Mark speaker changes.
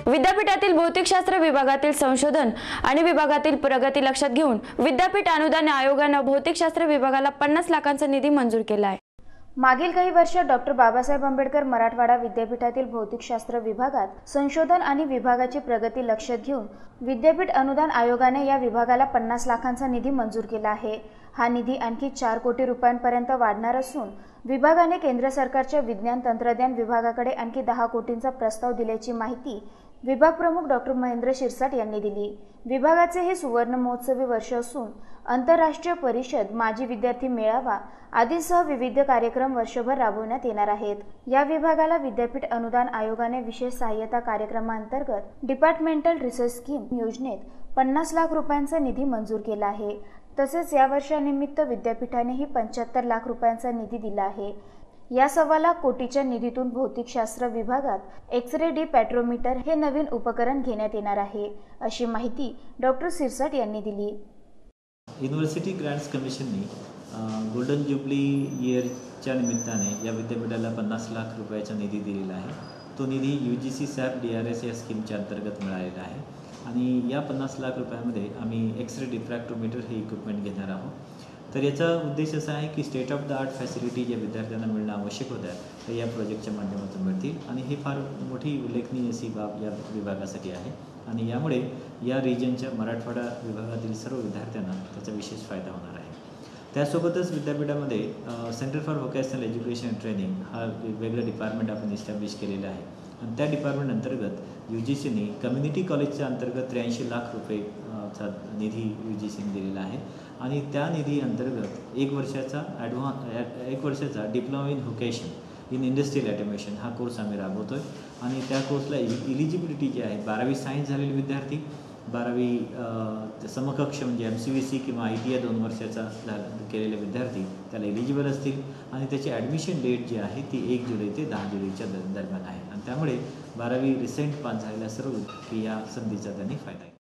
Speaker 1: विद्यापीठातील भौतिकशास्त्र विभागातील संशोधन आणि विभागातील प्रगती लक्षात घेऊन विद्यापीठ अनुदान आयोगाने भौतिकशास्त्र विभागाला 50 लाखांचा निधी मंजूर केला आहे।
Speaker 2: मागील काही वर्षात डॉक्टर बाबासाहेब आंबेडकर मराठवाडा विद्यापीठातील भौतिकशास्त्र विभागात संशोधन आणि विभागाची प्रगती लक्षात घेऊन विद्यापीठ अनुदान आयोगाने या विभागाला 50 लाखांचा निधी मंजूर केला आहे। हा निधी आणखी 4 कोटी रुपयांपर्यंत वाढणार असून विभागाने केंद्र सरकारच्या विज्ञान तंत्रज्ञान विभागाकडे आणखी 10 कोटींचा प्रस्ताव दिल्याची माहिती विभाग प्रमुख डॉक्टर महेंद्र शिरसाट यांनी दिली। विभागाचे हे सुवर्ण महोत्सवी वर्ष असून आंतरराष्ट्रीय परिषद, माजी विद्यार्थी मेळावा आदीसह विविध कार्यक्रम वर्षभर राबवण्यात येणार आहेत। या विभागाला विद्यापीठ अनुदान आयोगाने विशेष सहाय्यता कार्यक्रमांतर्गत डिपार्टमेंटल रिसर्च स्कीम योजनेत 50 लाख रुपयांचा निधी मंजूर केला आहे। तसेच या वर्षानिमित्त विद्यापीठानेही 75 लाख रुपयांचा निधी दिला आहे। या 1.25 कोटीच्या निधीतून भौतिकशास्त्र विभागात एक्स-रे डिपॅट्रोमीटर हे नवीन उपकरण घेण्यात येणार आहे, अशी माहिती डॉक्टर सिरसाट यांनी दिली।
Speaker 3: युनिव्हर्सिटी ग्रांट्स कमिशनने गोल्डन ज्युबली इयरच्या निमित्ताने या विद्यापीठाला 50 लाख रुपयाचा निधी दिलेला आहे। तो निधी UGC SAP DRS या स्कीमच्या अंतर्गत मिळालेला आहे आणि या 50 लाख रुपयामध्ये आम्ही एक्स-रे डिफ्रॅक्टोमीटर हे इक्विपमेंट घेणार आहोत। तर याचा उद्देश असा आहे की state of the art facility ज्या विद्यार्थ्यांना मिळणं आवश्यक होत्या तर या प्रोजेक्टच्या माध्यमातून मिळतील आणि हे फार मोठी उल्लेखनीय अशी बाब या विभागासाठी आहे आणि यामुळे या रिजनच्या मराठवाडा विभागातील सर्व विद्यार्थ्यांना त्याचा विशेष फायदा होणार आहे। त्यासोबतच विद्यापीठामध्ये centre for vocational education and training हा वेगळं डिपार्टमेंट आपण इस्टॅब्लिश केलेलं आहे आणि त्या डिपार्टमेंट अंतर्गत UGCने कम्युनिटी कॉलेजच्या अंतर्गत 83 लाख रुपयेचा निधी UGCने दिलेला आहे आणि त्या निधी अंतर्गत 1 वर्षाचा diploma in vocation in industrial automation हा कोर्स आम्ही राबवतो आहे आणि त्या कोर्सला इलिजिबिलिटी जी आहे 12वी सायन्स झालेले विद्यार्थी, 12वी समकक्ष म्हणजे MCVC किंवा ITI 2 वर्षाचा केलेले विद्यार्थी त्याला एलिजिबल असतील आणि त्याची ॲडमिशन डेट जी आहे ती 1 जुलै ते 10 जुलैच्या दरम्यान आहे आणि त्यामुळे 12वी रिसेंट पास झालेल्या सर्व की या संधीचा त्यांनी फायदा आहे।